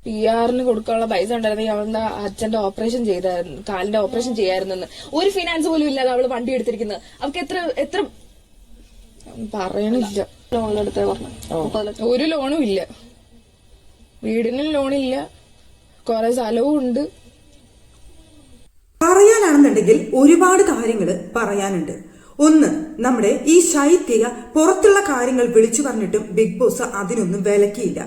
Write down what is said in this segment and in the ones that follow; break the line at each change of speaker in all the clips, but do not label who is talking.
PR കൊടുക്കാനുള്ള പൈസ ഉണ്ടായിരുന്നെങ്കിൽ അവളുടെ അച്ഛന്റെ ഓപ്പറേഷൻ ചെയ്തായിരുന്നു, കാലിന്റെ ഓപ്പറേഷൻ ചെയ്യായിരുന്നെന്ന്. ഒരു ഫിനാൻസ് പോലും ഇല്ലാതെ അവള് വണ്ടി എടുത്തിരിക്കുന്നത്. അവർക്ക് എത്ര പറയണില്ല. ലോൺ എടുത്തേ പറഞ്ഞു. ഒരു ലോണും ഇല്ല, വീടിനും ലോണില്ല, കുറെ സ്ഥലവും ഉണ്ട്.
പറയാനാണെന്നുണ്ടെങ്കിൽ ഒരുപാട് കാര്യങ്ങൾ പറയാനുണ്ട്. ഒന്ന്, നമ്മുടെ ഈ ശൈത്യ പുറത്തുള്ള കാര്യങ്ങൾ വിളിച്ചു പറഞ്ഞിട്ടും ബിഗ് ബോസ് അതിനൊന്നും വിലക്കിയില്ല.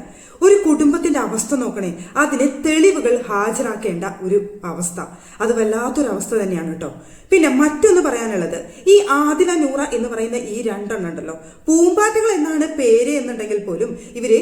ഒരു കുടുംബത്തിന്റെ അവസ്ഥ നോക്കണേ, അതിന് തെളിവുകൾ ഹാജരാക്കേണ്ട ഒരു അവസ്ഥ, അത് വല്ലാത്തൊരവസ്ഥ തന്നെയാണ് കേട്ടോ. പിന്നെ മറ്റൊന്ന് പറയാനുള്ളത്, ഈ ആദില നൂറ എന്ന് പറയുന്ന ഈ രണ്ടെണ്ണം ഉണ്ടല്ലോ, പൂമ്പാറ്റകൾ എന്നാണ് പേര് എന്നുണ്ടെങ്കിൽ പോലും ഇവര്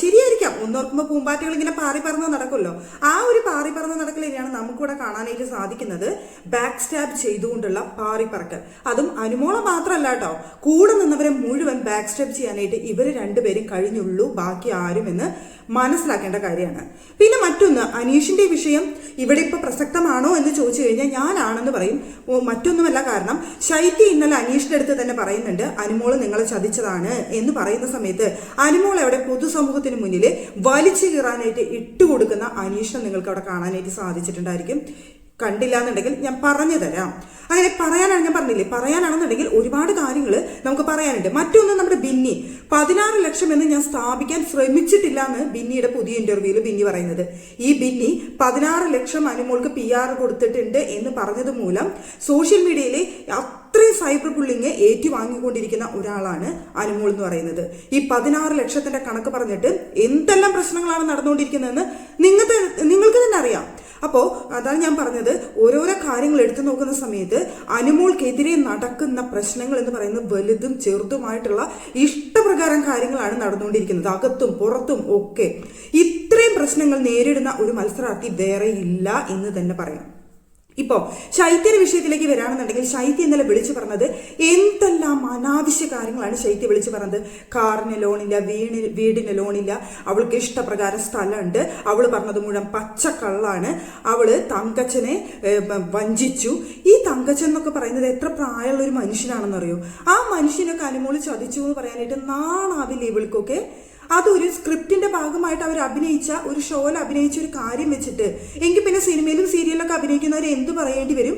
ശരിയായിരിക്കാം, ഒന്നോർക്കുമ്പോൾ പൂമ്പാറ്റകൾ ഇങ്ങനെ പാറി പറന്ന് നടക്കുമല്ലോ, ആ ഒരു പാറി പറന്ന് നടക്കൽ തന്നെയാണ് നമുക്കിവിടെ കാണാനായിട്ട് സാധിക്കുന്നത്. ബാക്ക് സ്റ്റാബ് ചെയ്തുകൊണ്ടുള്ള പാറി പറക്കൽ, അതും അനുമോള മാത്രമല്ല കേട്ടോ, കൂടെ നിന്നവരെ മുഴുവൻ ബാക്ക് സ്റ്റാബ് ചെയ്യാനായിട്ട് ഇവര് രണ്ടുപേരും കഴിഞ്ഞുള്ളൂ, ബാക്കി ആരും എന്ന് മനസ്സിലാക്കേണ്ട കാര്യമാണ്. പിന്നെ മറ്റൊന്ന്, അനീഷിന്റെ വിഷയം ഇവിടെ ഇപ്പൊ പ്രസക്തമാണോ എന്ന് ചോദിച്ചു കഴിഞ്ഞാൽ ഞാനാണെന്ന് പറയും. മറ്റൊന്നുമല്ല, കാരണം ശൈത്യ ഇന്നലെ അനീഷിന്റെ അടുത്ത് തന്നെ പറയുന്നുണ്ട്, അനുമോള് നിങ്ങളെ ചതിച്ചതാണ് എന്ന് പറയുന്ന സമയത്ത് അനുമോൾ അവിടെ പൊതുസമൂഹത്തിന് മുന്നിൽ വലിച്ചു കീറാനായിട്ട് ഇട്ടുകൊടുക്കുന്ന അനീഷിനെ നിങ്ങൾക്ക് അവിടെ കാണാനായിട്ട് സാധിച്ചിട്ടുണ്ടായിരിക്കും. കണ്ടില്ല എന്നുണ്ടെങ്കിൽ ഞാൻ പറഞ്ഞു തരാം. അങ്ങനെ പറയാനാണ്, ഞാൻ പറഞ്ഞില്ലേ, പറയാനാണെന്നുണ്ടെങ്കിൽ ഒരുപാട് കാര്യങ്ങൾ നമുക്ക് പറയാനുണ്ട്. മറ്റൊന്ന്, നമ്മുടെ ബിന്നി 16 ലക്ഷം എന്ന് ഞാൻ സ്ഥാപിക്കാൻ ശ്രമിച്ചിട്ടില്ല എന്ന് ബിന്നിയുടെ പുതിയ ഇന്റർവ്യൂവിൽ ബിന്നി പറയുന്നത്. ഈ ബിന്നി 16 ലക്ഷം അനുമോൾക്ക് PR കൊടുത്തിട്ടുണ്ട് എന്ന് പറഞ്ഞത് മൂലം സോഷ്യൽ മീഡിയയിലെ അത്രയും സൈബർ ബുള്ളിങ് ഏറ്റുവാങ്ങിക്കൊണ്ടിരിക്കുന്ന ഒരാളാണ് അനുമോൾ എന്ന് പറയുന്നത്. ഈ 16 ലക്ഷത്തിന്റെ കണക്ക് പറഞ്ഞിട്ട് എന്തെല്ലാം പ്രശ്നങ്ങളാണ് നടന്നുകൊണ്ടിരിക്കുന്നതെന്ന് നിങ്ങൾക്ക് തന്നെ അറിയാം. അപ്പോൾ അതാണ് ഞാൻ പറഞ്ഞത്, ഓരോരോ കാര്യങ്ങൾ എടുത്തു നോക്കുന്ന സമയത്ത് അനുമോൾക്കെതിരെ നടക്കുന്ന പ്രശ്നങ്ങൾ എന്ന് പറയുന്നത് വലുതും ചെറുതുമായിട്ടുള്ള ഇഷ്ടപ്രകാരം കാര്യങ്ങളാണ് നടന്നുകൊണ്ടിരിക്കുന്നത്, അകത്തും പുറത്തും ഒക്കെ. ഇത്രയും പ്രശ്നങ്ങൾ നേരിടുന്ന ഒരു മത്സരാർത്ഥി വേറെ ഇല്ല എന്ന് തന്നെ പറയാം. ഇപ്പോ ശൈത്യയുടെ വിഷയത്തിലേക്ക് വരാണെന്നുണ്ടെങ്കിൽ ശൈത്യ ഇന്നലെ വിളിച്ചു പറഞ്ഞത് എന്തെല്ലാം അനാവശ്യ കാര്യങ്ങളാണ് ശൈത്യ വിളിച്ചു പറഞ്ഞത്. കാറിന് ലോണില്ല, വീടിന് ലോണില്ല, അവൾക്ക് ഇഷ്ടപ്രകാരം സ്ഥലമുണ്ട്, അവള് പറഞ്ഞത് മുഴുവൻ പച്ചക്കള്ളാണ്, അവള് തങ്കച്ചനെ വഞ്ചിച്ചു. ഈ തങ്കച്ചൻ എന്നൊക്കെ പറയുന്നത് എത്ര പ്രായമുള്ള ഒരു മനുഷ്യനാണെന്നറിയോ? ആ മനുഷ്യനൊക്കെ അനുമോള് ചതിച്ചു എന്ന് പറയാനായിട്ട് നാണാവില്ല ഇവൾക്കൊക്കെ. അതൊരു സ്ക്രിപ്റ്റിന്റെ ഭാഗമായിട്ട് അവർ അഭിനയിച്ച ഒരു ഷോയിൽ അഭിനയിച്ച ഒരു കാര്യം വെച്ചിട്ട് എങ്കിൽ പിന്നെ സിനിമയിലും സീരിയലിലൊക്കെ അഭിനയിക്കുന്നവർ എന്ത് പറയേണ്ടി വരും?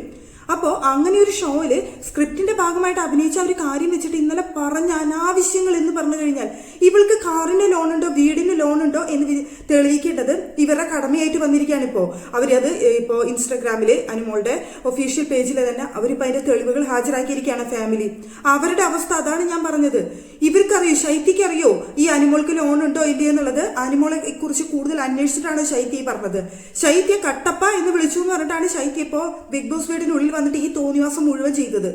അപ്പോൾ അങ്ങനെ ഒരു ഷോയില് സ്ക്രിപ്റ്റിന്റെ ഭാഗമായിട്ട് അഭിനയിച്ച ഒരു കാര്യം വെച്ചിട്ട് ഇന്നലെ പറഞ്ഞ അനാവശ്യങ്ങൾ എന്ന് പറഞ്ഞു കഴിഞ്ഞാൽ ഇവൾക്ക് കാറിന് ലോണുണ്ടോ വീടിന് ലോണുണ്ടോ എന്ന് തെളിയിക്കേണ്ടത് ഇവരുടെ കടമയായിട്ട് വന്നിരിക്കുകയാണ്. ഇപ്പോൾ അവരത് ഇപ്പോൾ ഇൻസ്റ്റാഗ്രാമില് അനുമോളുടെ ഒഫീഷ്യൽ പേജിൽ തന്നെ അവരിപ്പോൾ അതിന്റെ തെളിവുകൾ ഹാജരാക്കിയിരിക്കുകയാണ് ഫാമിലി. അവരുടെ അവസ്ഥ അതാണ് ഞാൻ പറഞ്ഞത്. ഇവർക്കറിയോ, ശൈത്യക്ക് അറിയോ ഈ അനുമോൾക്ക് ലോൺ ഉണ്ടോ ഇല്ലേ എന്നുള്ളത്? അനുമോളെ കുറിച്ച് കൂടുതൽ അന്വേഷിച്ചിട്ടാണ് ശൈത്യ പറഞ്ഞത്. ശൈത്യ കട്ടപ്പ എന്ന് വിളിച്ചു എന്ന് പറഞ്ഞിട്ടാണ് ശൈത്യ ഇപ്പോൾ ബിഗ് ബോസ് വീടിനുള്ളിൽ വന്നിട്ട് ഈ തോന്നിവാസം മുഴുവൻ ചെയ്തത്.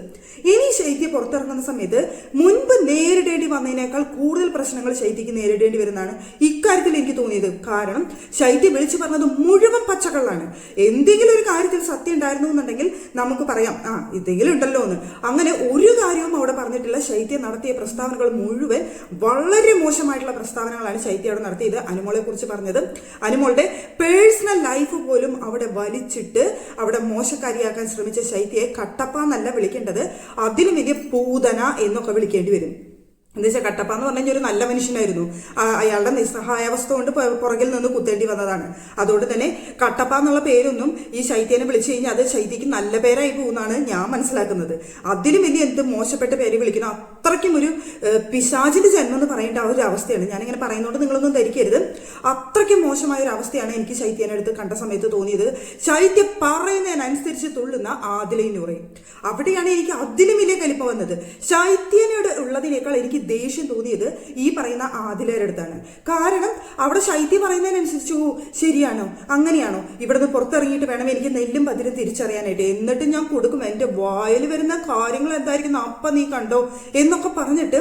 ഇനി ശൈത്യ പുറത്തിറങ്ങുന്ന സമയത്ത് മുൻപ് നേരിടേണ്ടി വന്നതിനേക്കാൾ കൂടുതൽ പ്രശ്നങ്ങൾ ശൈത്യക്ക് നേരിടേണ്ടി വരുന്നതാണ് ഇക്കാര്യത്തിൽ എനിക്ക് തോന്നിയത്. കാരണം ശൈത്യ വിളിച്ചു പറഞ്ഞത് മുഴുവൻ പച്ചക്കള്ളാണ്. എന്തെങ്കിലും ഒരു കാര്യത്തിൽ സത്യം ഉണ്ടായിരുന്നു എന്നുണ്ടെങ്കിൽ നമുക്ക് പറയാം, ഇതെങ്കിലും ഉണ്ടല്ലോ എന്ന്. അങ്ങനെ ഒരു കാര്യവും അവിടെ പറഞ്ഞിട്ടില്ല. ശൈത്യ നടത്തിയ പ്രസ്താവനകൾ മുഴുവൻ വളരെ മോശമായിട്ടുള്ള പ്രസ്താവനകളാണ് ശൈത്യ അവിടെ നടത്തിയത്. അനുമോളെ കുറിച്ച് പറഞ്ഞത്, അനുമോളുടെ പേഴ്സണൽ ലൈഫ് പോലും അവിടെ വലിച്ചിട്ട് അവിടെ മോശക്കാരിയാക്കാൻ ശ്രമിച്ച ശൈത്യയെ കട്ടപ്പ എന്നല്ല വിളിക്കേണ്ടത്, അതിലും വലിയ പൂതന എന്നൊക്കെ വിളിക്കേണ്ടി വരും. എന്താ വെച്ചാൽ കട്ടപ്പ എന്ന് പറഞ്ഞാൽ ഒരു നല്ല മനുഷ്യനായിരുന്നു, അയാളുടെ നിസ്സഹായാവസ്ഥ കൊണ്ട് പുറകിൽ നിന്ന് കുത്തേണ്ടി വന്നതാണ്. അതുകൊണ്ട് തന്നെ കട്ടപ്പ എന്നുള്ള പേരൊന്നും ഈ ശൈത്യനെ വിളിച്ചു കഴിഞ്ഞാൽ അത് ശൈത്യക്ക് നല്ല പേരായി പോകുന്നതാണ് ഞാൻ മനസ്സിലാക്കുന്നത്. അതിലും വലിയ എന്ത് മോശപ്പെട്ട പേര് വിളിക്കണം, അത്രയ്ക്കും ഒരു പിശാചിന്റെ ജന്മം എന്ന് പറയേണ്ട ആ ഒരു അവസ്ഥയാണ്. ഞാനിങ്ങനെ പറയുന്നതുകൊണ്ട് നിങ്ങളൊന്നും ധരിക്കരുത്. അത്രയ്ക്കും മോശമായ ഒരു അവസ്ഥയാണ് എനിക്ക് ശൈത്യനെ അടുത്ത് കണ്ട സമയത്ത് തോന്നിയത്. ശൈത്യ പറയുന്നതിനനുസരിച്ച് തുള്ളുന്ന ആദിലയും നൂറയും, അവിടെയാണ് എനിക്ക് അതിലും വലിയ കലിപ്പ വന്നത്. ശൈത്യനോട് ഉള്ളതിനേക്കാൾ എനിക്ക് ദേഷ്യം തോന്നിയത് ഈ പറയുന്ന ആദിലയുടെ അടുത്താണ്. കാരണം അവിടെ ശൈത്യ പറയുന്നതിനനുസരിച്ച് ശരിയാണോ അങ്ങനെയാണോ, ഇവിടുന്ന് പുറത്തിറങ്ങിയിട്ട് വേണം എനിക്ക് നെല്ലും പതിരും തിരിച്ചറിയാനായിട്ട്, എന്നിട്ട് ഞാൻ കൊടുക്കും, എന്റെ വായിൽ വരുന്ന കാര്യങ്ങൾ എന്തായിരിക്കും അപ്പ നീ കണ്ടോ എന്നൊക്കെ പറഞ്ഞിട്ട്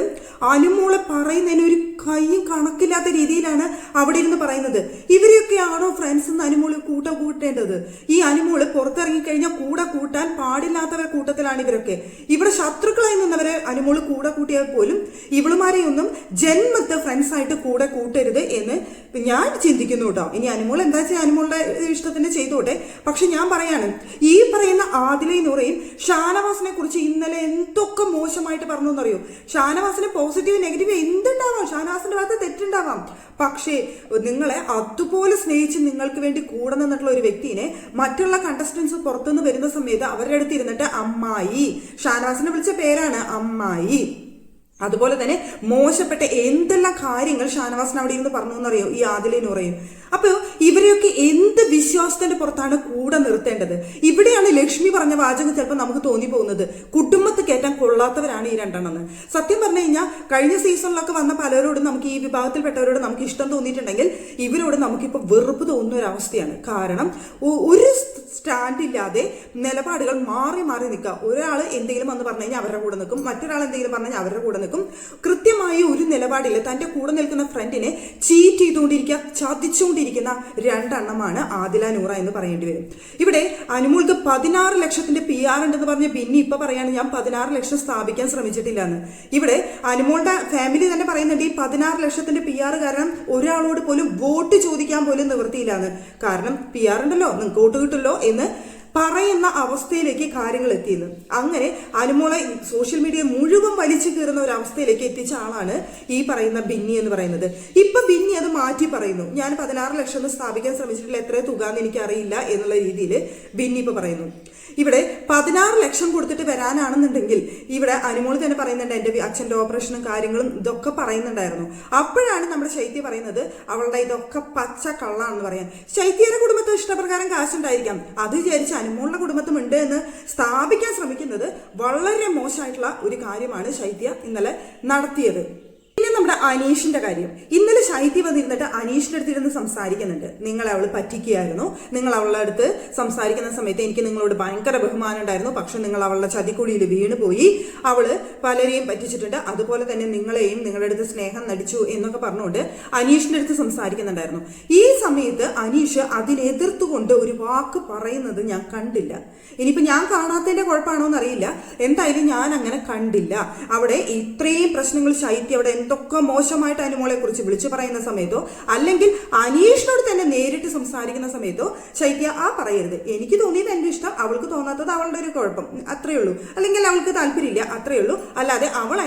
അനുമോളെ പറയുന്നതിന് ഒരു കൈയും കണക്കില്ലാത്ത രീതിയിലാണ് അവിടെ ഇരുന്ന് പറയുന്നത്. ഇവരെയൊക്കെയാണോ ഫ്രണ്ട്സ് എന്ന് അനുമോള് കൂട്ടേണ്ടത്? ഈ അനുമോള് പുറത്തിറങ്ങി കഴിഞ്ഞാൽ കൂടെ കൂട്ടാൻ പാടില്ലാത്തവരുടെ കൂട്ടത്തിലാണ് ഇവരൊക്കെ. ഇവിടെ ശത്രുക്കളായി നിന്നവരെ അനുമോള് കൂടെ കൂട്ടിയാൽ പോലും ഇവളുമാരെയൊന്നും ജന്മത്ത് ഫ്രണ്ട്സ് ആയിട്ട് കൂടെ കൂട്ടരുത് എന്ന് ഞാൻ ചിന്തിക്കുന്നു കേട്ടോ. ഇനി അനുമോൾ എന്താ വെച്ചാൽ അനുമോളുടെ ഇഷ്ടത്തിന് ചെയ്തോട്ടെ. പക്ഷെ ഞാൻ പറയാണ്, ഈ പറയുന്ന ആദിലയും നൂറയും ഷാനവാസിനെ കുറിച്ച് ഇന്നലെ എന്തൊക്കെ മോശമായിട്ട് പറഞ്ഞു എന്നറിയോ? ഷാനവാസിന് പോസിറ്റീവ് നെഗറ്റീവ് എന്തുണ്ടാവാം, ഷാനവാസിന്റെ ഭാഗത്ത് തെറ്റുണ്ടാവാം. പക്ഷേ നിങ്ങളെ അതുപോലെ സ്നേഹിച്ച് നിങ്ങൾക്ക് വേണ്ടി കൂടെ നിന്നിട്ടുള്ള ഒരു വ്യക്തിനെ മറ്റുള്ള കണ്ടസ്റ്റൻസ് പുറത്തുനിന്ന് വരുന്ന സമയത്ത് അവരുടെ അടുത്ത് ഇരുന്നിട്ട് അമ്മായി, ഷാനവാസിനെ വിളിച്ച പേരാണ് അമ്മായി, അതുപോലെ തന്നെ മോശപ്പെട്ട എന്തെല്ലാം കാര്യങ്ങൾ ഷാനവാസിന് അവിടെ ഇരുന്ന് പറഞ്ഞു എന്നറിയോ ഈ ആദിലയും നൂറയും. അപ്പൊ ഇവരെയൊക്കെ എന്ത് വിശ്വാസത്തിന്റെ പുറത്താണ് കൂടെ നിർത്തേണ്ടത്? ഇവിടെയാണ് ലക്ഷ്മി പറഞ്ഞ വാചകം ചിലപ്പോൾ നമുക്ക് തോന്നിപ്പോകുന്നത്, കുടുംബത്ത് കയറ്റാൻ കൊള്ളാത്തവരാണ് ഈ രണ്ടെണ്ണെന്ന്. സത്യം പറഞ്ഞു കഴിഞ്ഞാൽ കഴിഞ്ഞ സീസണിലൊക്കെ വന്ന പലരോടും നമുക്ക് ഈ വിഭാഗത്തിൽപ്പെട്ടവരോട് നമുക്ക് ഇഷ്ടം തോന്നിയിട്ടുണ്ടെങ്കിൽ ഇവരോട് നമുക്കിപ്പോൾ വെറുപ്പ് തോന്നുന്ന ഒരു അവസ്ഥയാണ്. കാരണം ഒരു സ്റ്റാൻഡ് ഇല്ലാതെ നിലപാടുകൾ മാറി മാറി നിൽക്കുക. ഒരാൾ എന്തെങ്കിലും വന്ന് പറഞ്ഞു കഴിഞ്ഞാൽ അവരുടെ കൂടെ നിൽക്കും, മറ്റൊരാൾ എന്തെങ്കിലും പറഞ്ഞു കഴിഞ്ഞാൽ അവരുടെ കൂടെ നിൽക്കും. കൃത്യമായി ഒരു നിലപാടില്ല. തന്റെ കൂടെ നിൽക്കുന്ന ഫ്രണ്ടിനെ ചീറ്റ് ചെയ്തുകൊണ്ടിരിക്കുക, ചതിച്ചുകൊണ്ടിരിക്കുന്ന രണ്ടെണ്ണമാണ് ആദില നൂറ എന്ന് പറയേണ്ടി വരും. ഇവിടെ അനുമോൾക്ക് 16 ലക്ഷത്തിന്റെ PR ഉണ്ടെന്ന് പറഞ്ഞ ബിന്നി ഇപ്പൊ പറയാണ് ഞാൻ 16 ലക്ഷം സ്ഥാപിക്കാൻ ശ്രമിച്ചിട്ടില്ല എന്ന്. ഇവിടെ അനുമോളുടെ ഫാമിലി തന്നെ പറയുന്നുണ്ട് ഈ 16 ലക്ഷത്തിന്റെ PR കാരണം ഒരാളോട് പോലും വോട്ട് ചോദിക്കാൻ പോലും നിവൃത്തിയില്ല എന്ന്. കാരണം PR ഉണ്ടല്ലോ, നിങ്ങൾക്ക് വോട്ട് കിട്ടുമല്ലോ എന്ന് പറയുന്ന അവസ്ഥയിലേക്ക് കാര്യങ്ങൾ എത്തിയെന്ന്. അങ്ങനെ അനുമോളെ സോഷ്യൽ മീഡിയ മുഴുവൻ വലിച്ചു കീറുന്ന ഒരു അവസ്ഥയിലേക്ക് എത്തിച്ച ആളാണ് ഈ പറയുന്ന ബിന്നി എന്ന് പറയുന്നത്. ഇപ്പൊ ബിന്നി അത് മാറ്റി പറയുന്നു, ഞാൻ 16 ലക്ഷം സ്ഥാപിക്കാൻ ശ്രമിച്ചിട്ടില്ല, എത്ര തുക എന്ന് എനിക്കറിയില്ല എന്നുള്ള രീതിയിൽ ബിന്നി ഇപ്പൊ പറയുന്നു. ഇവിടെ 16 ലക്ഷം കൊടുത്തിട്ട് വരാനാണെന്നുണ്ടെങ്കിൽ ഇവിടെ അനുമോൾ തന്നെ പറയുന്നുണ്ട് എന്റെ അച്ഛന്റെ ഓപ്പറേഷനും കാര്യങ്ങളും ഇതൊക്കെ പറയുന്നുണ്ടായിരുന്നു. അപ്പോഴാണ് നമ്മുടെ ശൈത്യ പറയുന്നത് അവളുടെ ഇതൊക്കെ പച്ച കള്ളാണെന്ന് പറയാൻ. ശൈത്യയുടെ കുടുംബത്തെ ഇഷ്ടപ്രകാരം കാശുണ്ടായിരിക്കാം, അത് വിചാരിച്ച് അനുമോളുടെ കുടുംബത്തും ഉണ്ട് എന്ന് സ്ഥാപിക്കാൻ ശ്രമിക്കുന്നത് വളരെ മോശമായിട്ടുള്ള ഒരു കാര്യമാണ് ശൈത്യ ഇന്നലെ നടത്തിയത്. പിന്നെ നമ്മുടെ അനീഷിന്റെ കാര്യം, ഇന്നലെ ശൈത്യ വന്നിരുന്നിട്ട് അനീഷിന്റെ അടുത്തിരുന്ന് സംസാരിക്കുന്നുണ്ട്. നിങ്ങളെ അവള് പറ്റിക്കുകയായിരുന്നു, നിങ്ങൾ അവളുടെ അടുത്ത് സംസാരിക്കുന്ന സമയത്ത് എനിക്ക് നിങ്ങളോട് ഭയങ്കര ബഹുമാനം ഉണ്ടായിരുന്നു, പക്ഷെ നിങ്ങൾ അവളുടെ ചതിക്കുഴിയിൽ വീണുപോയി, അവള് പലരെയും പറ്റിച്ചിട്ടുണ്ട്, അതുപോലെ തന്നെ നിങ്ങളെയും നിങ്ങളുടെ അടുത്ത് സ്നേഹം നടിച്ചു എന്നൊക്കെ പറഞ്ഞുകൊണ്ട് അനീഷിന്റെ അടുത്ത് സംസാരിക്കുന്നുണ്ടായിരുന്നു. ഈ സമയത്ത് അനീഷ് അതിനെതിർത്തുകൊണ്ട് ഒരു വാക്ക് പറയുന്നത് ഞാൻ കണ്ടില്ല. ഇനിയിപ്പോ ഞാൻ കാണാത്തതിന്റെ കുഴപ്പമാണോ എന്നറിയില്ല, എന്തായാലും ഞാൻ അങ്ങനെ കണ്ടില്ല. അവിടെ ഇത്രയും പ്രശ്നങ്ങൾ ശൈത്യ അവിടെ എന്തൊക്കെ മോശമായിട്ട് അനുമോളെ കുറിച്ച് വിളിച്ചു പറയുന്ന സമയത്തോ അല്ലെങ്കിൽ അനീഷിനോട് തന്നെ നേരിട്ട് സംസാരിക്കുന്ന സമയത്തോ ശൈത്യ പറയരുത്. എനിക്ക് തോന്നിയത് എന്റെ ഇഷ്ടം, അവൾക്ക് തോന്നാത്തത് അവളുടെ ഒരു കുഴപ്പം, അത്രേ ഉള്ളൂ. അല്ലെങ്കിൽ അവൾക്ക് താല്പര്യമില്ല, അത്രേ ഉള്ളൂ. അല്ലാതെ അവൾ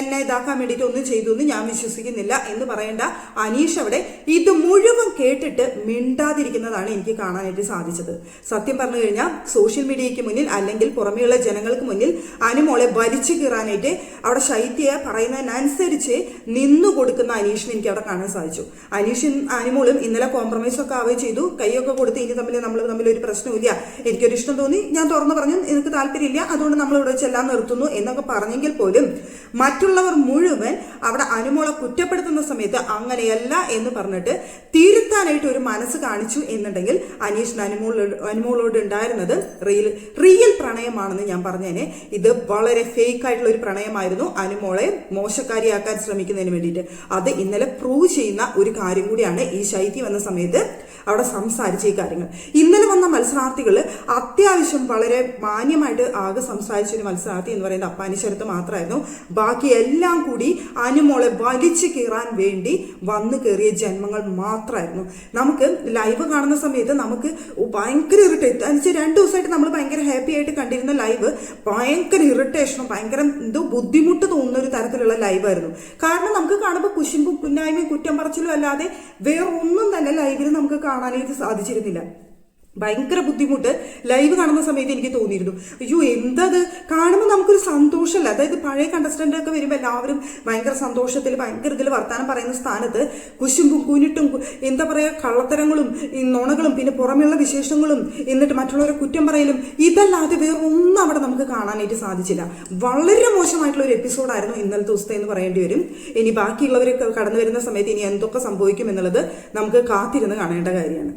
എന്നെ ഇതാക്കാൻ വേണ്ടിയിട്ട് ഒന്നും ചെയ്തു എന്ന് ഞാൻ വിശ്വസിക്കുന്നില്ല എന്ന് പറയേണ്ട അനീഷ് അവിടെ ഇത് മുഴുവൻ കേട്ടിട്ട് മിണ്ടാതിരിക്കുന്നതാണ് എനിക്ക് കാണാനായിട്ട് സാധിച്ചത്. സത്യം പറഞ്ഞു കഴിഞ്ഞാൽ സോഷ്യൽ മീഡിയയ്ക്ക് മുന്നിൽ അല്ലെങ്കിൽ പുറമെയുള്ള ജനങ്ങൾക്ക് മുന്നിൽ അനുമോളെ വലിച്ചു കീറാനായിട്ട് അവിടെ ശൈത്യ പറയുന്നതിനനുസരിച്ച് നിന്നു കൊടുക്കുന്ന അനീഷിനെ എനിക്ക് അവിടെ കാണാൻ സാധിച്ചു. അനുമോളും ഇന്നലെ കോംപ്രമൈസ് ഒക്കെ ആവുകയും ചെയ്തു, കൈയൊക്കെ കൊടുത്ത് ഇനി നമ്മൾ തമ്മിൽ ഒരു പ്രശ്നമില്ല, എനിക്കൊരു ഇഷ്ടം തോന്നി, ഞാൻ തുറന്നു പറഞ്ഞു, എനിക്ക് താല്പര്യമില്ല, അതുകൊണ്ട് നമ്മൾ ഇവിടെ വെച്ചെല്ലാം നിർത്തുന്നു എന്നൊക്കെ പറഞ്ഞെങ്കിൽ പോലും മറ്റുള്ളവർ മുഴുവൻ അവിടെ അനുമോളെ കുറ്റപ്പെടുത്തുന്ന സമയത്ത് അങ്ങനെയല്ല എന്ന് പറഞ്ഞിട്ട് തിരുത്താനായിട്ട് ഒരു മനസ്സ് കാണിച്ചു എന്നുണ്ടെങ്കിൽ അനീഷിന് അനുമോളോട് ഉണ്ടായിരുന്നത് റിയൽ പ്രണയമാണെന്ന് ഞാൻ പറഞ്ഞേനെ. ഇത് വളരെ ഫേക്ക് ആയിട്ടുള്ള ഒരു പ്രണയമായിരുന്നു, അനുമോളെ മോശക്കാരിയാക്കാൻ ശ്രമിക്കുന്നതിന് വേണ്ടിയിട്ട്. അത് ഇന്നലെ പ്രൂവ് ചെയ്യുന്ന ഒരു കാര്യം കൂടിയാണ് ഈ ശൈത്യം എന്ന സമയത്ത് അവിടെ സംസാരിച്ച ഈ കാര്യങ്ങൾ. ഇന്നലെ വന്ന മത്സരാർത്ഥികൾ അത്യാവശ്യം വളരെ മാന്യമായിട്ട് ആകെ സംസാരിച്ച ഒരു മത്സരാർത്ഥി എന്ന് പറയുന്നത് അപ്പാനി ശരത്ത് മാത്രമായിരുന്നു. ബാക്കി എല്ലാം കൂടി അനുമോളെ വലിച്ചു കീറാൻ വേണ്ടി വന്നു കയറിയ ജന്മങ്ങൾ മാത്രമായിരുന്നു. നമുക്ക് ലൈവ് കാണുന്ന സമയത്ത് നമുക്ക് ഭയങ്കര ഇറിറ്റേറ്റ്, എന്നുവെച്ചാൽ 2 ദിവസമായിട്ട് നമ്മൾ ഭയങ്കര ഹാപ്പി ആയിട്ട് കണ്ടിരുന്ന ലൈവ് ഭയങ്കര ഇറിറ്റേഷനും ഭയങ്കര എന്തോ ബുദ്ധിമുട്ട് തോന്നുന്ന ഒരു തരത്തിലുള്ള ലൈവായിരുന്നു. കാരണം നമുക്ക് കാണുമ്പോൾ കുശുമ്പും കുന്നായ്മയും കുറ്റം പറച്ചിലും അല്ലാതെ വേറൊന്നും തന്നെ ലൈവിൽ നമുക്ക് കാണാനായിട്ട് സാധിച്ചിരുന്നില്ല. ഭയങ്കര ബുദ്ധിമുട്ട് ലൈവ് കാണുന്ന സമയത്ത് എനിക്ക് തോന്നിയിരുന്നു. അയ്യോ എന്തത് കാണുമ്പോൾ നമുക്കൊരു സന്തോഷമല്ല. അതായത് പഴയ കണ്ടസ്റ്റന്റ് ഒക്കെ വരുമ്പോൾ എല്ലാവരും ഭയങ്കര സന്തോഷത്തിൽ ഭയങ്കര ഇതിൽ വർത്താനം പറയുന്ന സ്ഥാനത്ത് കുശുമ്പും കുനിട്ടും എന്താ പറയുക കള്ളത്തരങ്ങളും നുണകളും പിന്നെ പുറമെയുള്ള വിശേഷങ്ങളും എന്നിട്ട് മറ്റുള്ളവരെ കുറ്റം പറയലും ഇതല്ലാതെ വേറെ ഒന്നും അവിടെ നമുക്ക് കാണാനായിട്ട് സാധിച്ചില്ല. വളരെ മോശമായിട്ടുള്ള ഒരു എപ്പിസോഡായിരുന്നു ഇന്നലത്തെ ദിവസത്തെ എന്ന് പറയേണ്ടി വരും. ഇനി ബാക്കിയുള്ളവരൊക്കെ കടന്നു വരുന്ന സമയത്ത് ഇനി എന്തൊക്കെ സംഭവിക്കും എന്നുള്ളത് നമുക്ക് കാത്തിരുന്ന് കാണേണ്ട കാര്യമാണ്.